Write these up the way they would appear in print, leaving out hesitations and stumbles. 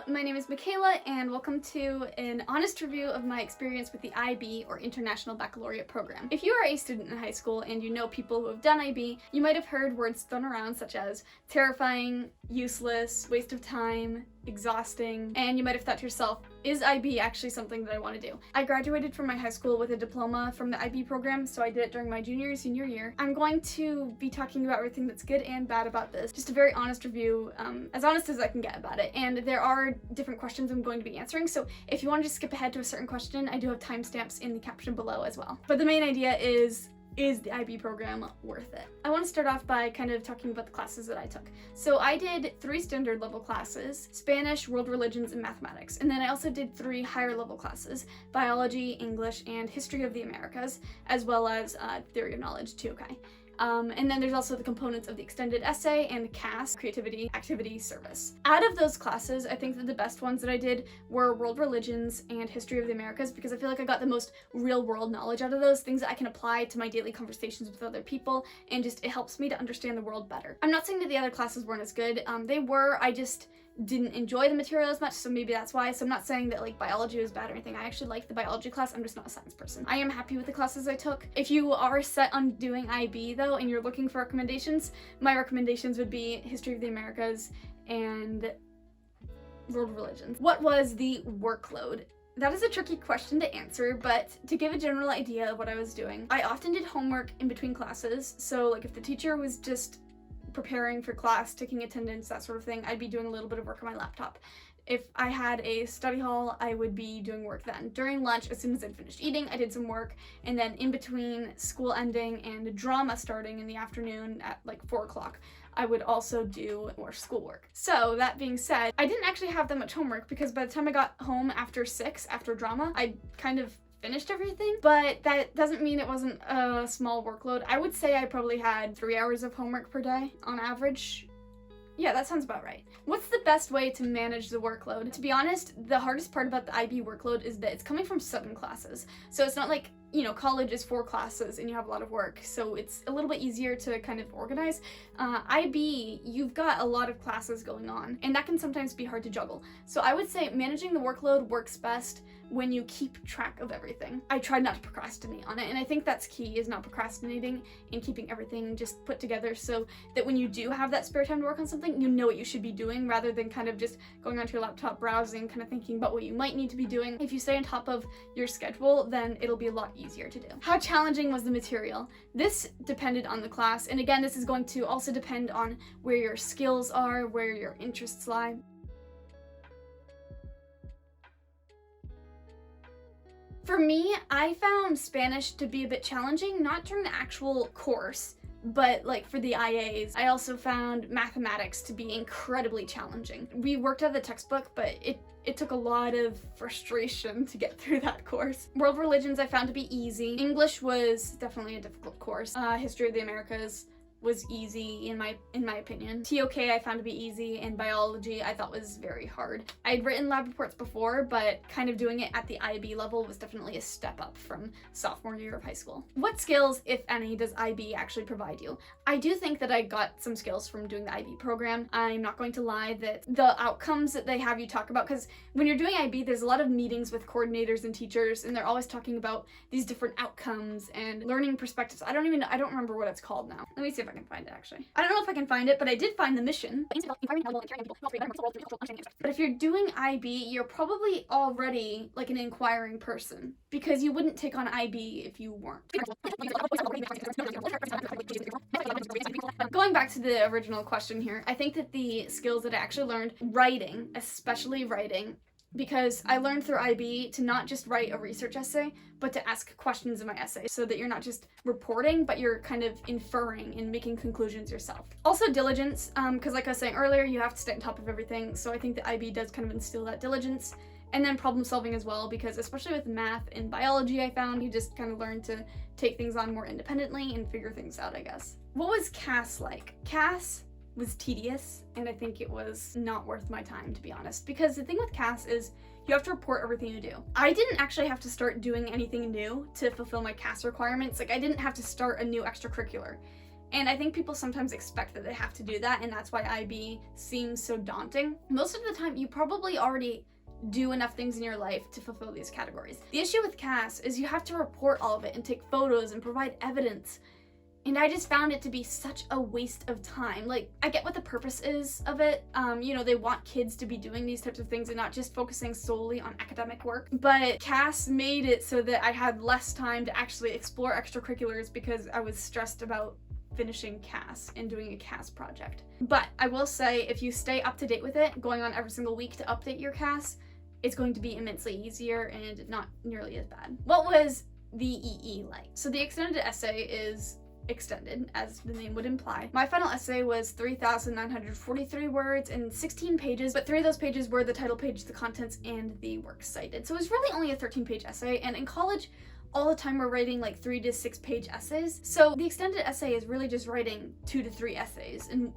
my name is Makayla, and welcome to an honest review of my experience with the IB, or International Baccalaureate program. If you are a student in high school and you know people who have done IB, you might have heard words thrown around such as terrifying, useless, waste of time, exhausting, and you might have thought to yourself, is IB actually something that I want to do? I graduated from my high school with a diploma from the IB program, so I did it during my junior senior year. I'm going to be talking about everything that's good and bad about this. Just a very honest review, as honest as I can get about it. And there are different questions I'm going to be answering, so if you want to just skip ahead to a certain question, I do have timestamps in the caption below as well. But the main idea is the IB program worth it? I want to start off by kind of talking about the classes that I took. So I did 3 standard level classes: Spanish, world religions, and mathematics. And then I also did 3 higher level classes: biology, English, and history of the Americas, as well as theory of knowledge too, okay? And then there's also the components of the extended essay and the CAS, creativity, activity, service. Out of those classes, I think that the best ones that I did were world religions and history of the Americas, because I feel like I got the most real world knowledge out of those, things that I can apply to my daily conversations with other people, and just it helps me to understand the world better. I'm not saying that the other classes weren't as good. They were, I just didn't enjoy the material as much, so maybe that's why. So I'm not saying that like biology was bad or anything. I actually liked the biology class. I'm just not a science person. I am happy with the classes I took. If you are set on doing IB though and you're looking for recommendations, my recommendations would be history of the Americas and world religions. What was the workload? That is a tricky question to answer, but to give a general idea of what I was doing, I often did homework in between classes. So like if the teacher was just preparing for class, taking attendance, that sort of thing, I'd be doing a little bit of work on my laptop. If I had a study hall, I would be doing work then. During lunch, as soon as I'd finished eating, I did some work, and then in between school ending and drama starting in the afternoon at like 4 o'clock, I would also do more schoolwork. So that being said, I didn't actually have that much homework because by the time I got home after 6, after drama, I kind of finished everything, but that doesn't mean it wasn't a small workload. I would say I probably had 3 hours of homework per day on average. Yeah, that sounds about right. What's the best way to manage the workload? To be honest, the hardest part about the IB workload is that it's coming from 7 classes. So it's not like, you know, college is 4 classes and you have a lot of work, so it's a little bit easier to kind of organize. IB, you've got a lot of classes going on, and that can sometimes be hard to juggle. So I would say managing the workload works best when you keep track of everything. I tried not to procrastinate on it, and I think that's key, is not procrastinating and keeping everything just put together so that when you do have that spare time to work on something, you know what you should be doing rather than kind of just going onto your laptop browsing, kind of thinking about what you might need to be doing. If you stay on top of your schedule, then it'll be a lot easier to do. How challenging was the material? This depended on the class, and again, this is going to also depend on where your skills are, where your interests lie. For me, I found Spanish to be a bit challenging, not during the actual course, but like for the IAs. I also found mathematics to be incredibly challenging. We worked out the textbook, but it took a lot of frustration to get through that course. World religions I found to be easy. English was definitely a difficult course. History of the Americas was easy in my opinion. TOK I found to be easy, and biology I thought was very hard. I'd written lab reports before, but kind of doing it at the IB level was definitely a step up from sophomore year of high school. What skills, if any, does IB actually provide you? I do think that I got some skills from doing the IB program. I'm not going to lie that the outcomes that they have you talk about, because when you're doing IB, there's a lot of meetings with coordinators and teachers, and they're always talking about these different outcomes and learning perspectives. I don't remember what it's called now. Let me see if I can find it actually. I don't know if I can find it, but I did find the mission. But if you're doing IB, you're probably already like an inquiring person, because you wouldn't take on IB if you weren't. Going back to the original question here, I think that the skills that I actually learned, writing, especially writing, because I learned through IB to not just write a research essay, but to ask questions in my essay, so that you're not just reporting, but you're kind of inferring and making conclusions yourself. Also diligence, because like I was saying earlier, you have to stay on top of everything, so I think that IB does kind of instill that diligence. And then problem solving as well, because especially with math and biology, I found you just kind of learn to take things on more independently and figure things out, I guess. What was CAS like? CAS was tedious, and I think it was not worth my time, to be honest, because the thing with CAS is you have to report everything you do. I didn't actually have to start doing anything new to fulfill my CAS requirements. Like, I didn't have to start a new extracurricular. And I think people sometimes expect that they have to do that, and that's why IB seems so daunting. Most of the time, you probably already do enough things in your life to fulfill these categories. The issue with CAS is you have to report all of it and take photos and provide evidence. And I just found it to be such a waste of time. Like, I get what the purpose is of it. You know, they want kids to be doing these types of things and not just focusing solely on academic work. But CAS made it so that I had less time to actually explore extracurriculars because I was stressed about finishing CAS and doing a CAS project. But I will say, if you stay up to date with it, going on every single week to update your CAS, it's going to be immensely easier and not nearly as bad. What was the EE like? So the extended essay is extended, as the name would imply. My final essay was 3,943 words and 16 pages, but 3 of those pages were the title page, the contents, and the works cited. So it was really only a 13-page essay, and in college, all the time we're writing like 3 to 6 page essays. So the extended essay is really just writing 2 to 3 essays and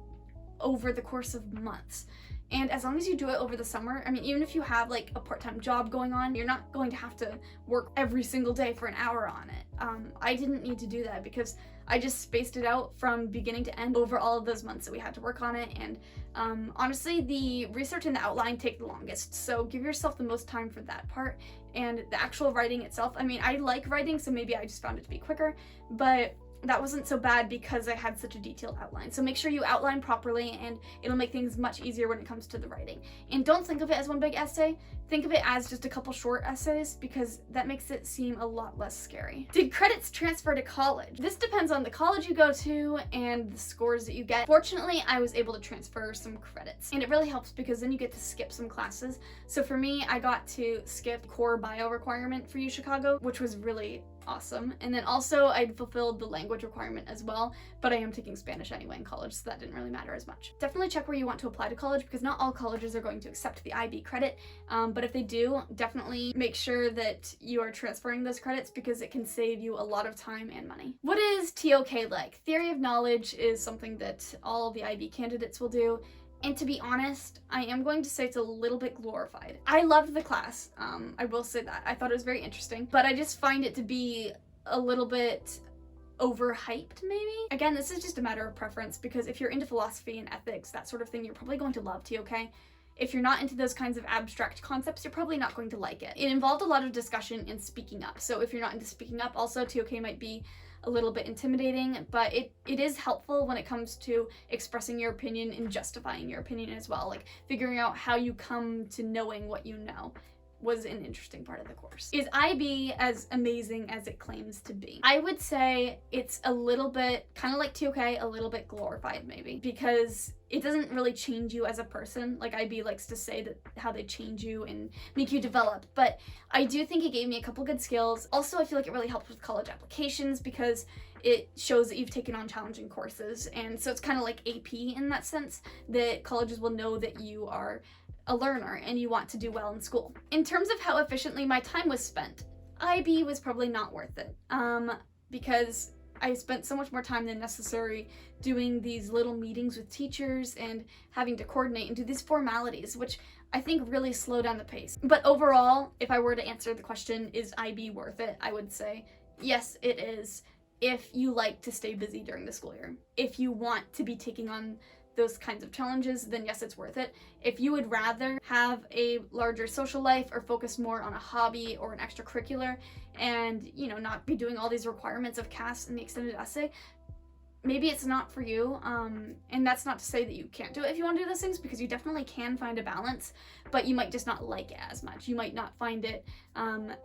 over the course of months. And as long as you do it over the summer, I mean, even if you have like a part-time job going on, you're not going to have to work every single day for an hour on it. I didn't need to do that because I just spaced it out from beginning to end over all of those months that we had to work on it. And honestly, the research and the outline take the longest. So give yourself the most time for that part. And the actual writing itself, I mean, I like writing, so maybe I just found it to be quicker, but that wasn't so bad because I had such a detailed outline. So make sure you outline properly and it'll make things much easier when it comes to the writing. And don't think of it as one big essay. Think of it as just a couple short essays because that makes it seem a lot less scary. Did credits transfer to college? This depends on the college you go to and the scores that you get. Fortunately, I was able to transfer some credits and it really helps because then you get to skip some classes. So for me, I got to skip core bio requirement for UChicago, which was really awesome. And then also I fulfilled the language requirement as well, but I am taking Spanish anyway in college, so that didn't really matter as much. Definitely check where you want to apply to college because not all colleges are going to accept the IB credit, but if they do, definitely make sure that you are transferring those credits because it can save you a lot of time and money. What is TOK like? Theory of knowledge is something that all the IB candidates will do. And to be honest, I am going to say it's a little bit glorified. I loved the class, I will say that. I thought it was very interesting, but I just find it to be a little bit overhyped, maybe? Again, this is just a matter of preference because if you're into philosophy and ethics, that sort of thing, you're probably going to love TOK. If you're not into those kinds of abstract concepts, you're probably not going to like it. It involved a lot of discussion and speaking up, so if you're not into speaking up, also TOK might be a little bit intimidating, but it is helpful when it comes to expressing your opinion and justifying your opinion as well, like figuring out how you come to knowing what you know was an interesting part of the course. Is IB as amazing as it claims to be? I would say it's a little bit, kind of like TOK, a little bit glorified maybe, because it doesn't really change you as a person. Like IB likes to say that how they change you and make you develop, but I do think it gave me a couple good skills. Also, I feel like it really helped with college applications because it shows that you've taken on challenging courses, and so it's kind of like AP in that sense, that colleges will know that you are a learner and you want to do well in school. In terms of how efficiently my time was spent, IB was probably not worth it because I spent so much more time than necessary doing these little meetings with teachers and having to coordinate and do these formalities, which I think really slow down the pace. But overall, if I were to answer the question, is IB worth it? I would say, yes, it is, if you like to stay busy during the school year. If you want to be taking on those kinds of challenges, then yes, it's worth it. If you would rather have a larger social life or focus more on a hobby or an extracurricular and, you know, not be doing all these requirements of CAS and the extended essay, maybe it's not for you. And that's not to say that you can't do it if you want to do those things, because you definitely can find a balance, but you might just not like it as much. You might not find it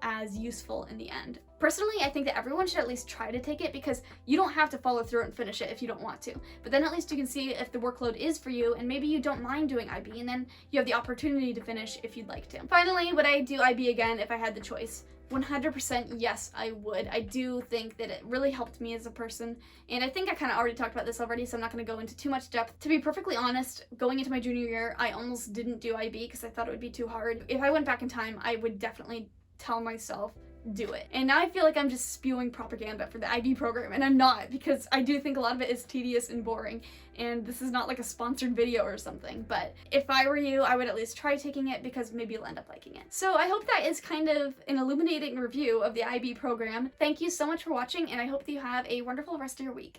as useful in the end. Personally, I think that everyone should at least try to take it because you don't have to follow through and finish it if you don't want to. But then at least you can see if the workload is for you, and maybe you don't mind doing IB, and then you have the opportunity to finish if you'd like to. Finally, would I do IB again if I had the choice? 100% yes, I would. I do think that it really helped me as a person, and I think I kind of already talked about this already, so I'm not going to go into too much depth. To be perfectly honest, going into my junior year, I almost didn't do IB because I thought it would be too hard. If I went back in time, I would definitely tell myself, do it. And now I feel like I'm just spewing propaganda for the IB program, and I'm not, because I do think a lot of it is tedious and boring, and this is not like a sponsored video or something, but if I were you, I would at least try taking it because maybe you'll end up liking it. So I hope that is kind of an illuminating review of the IB program. Thank you so much for watching, and I hope that you have a wonderful rest of your week.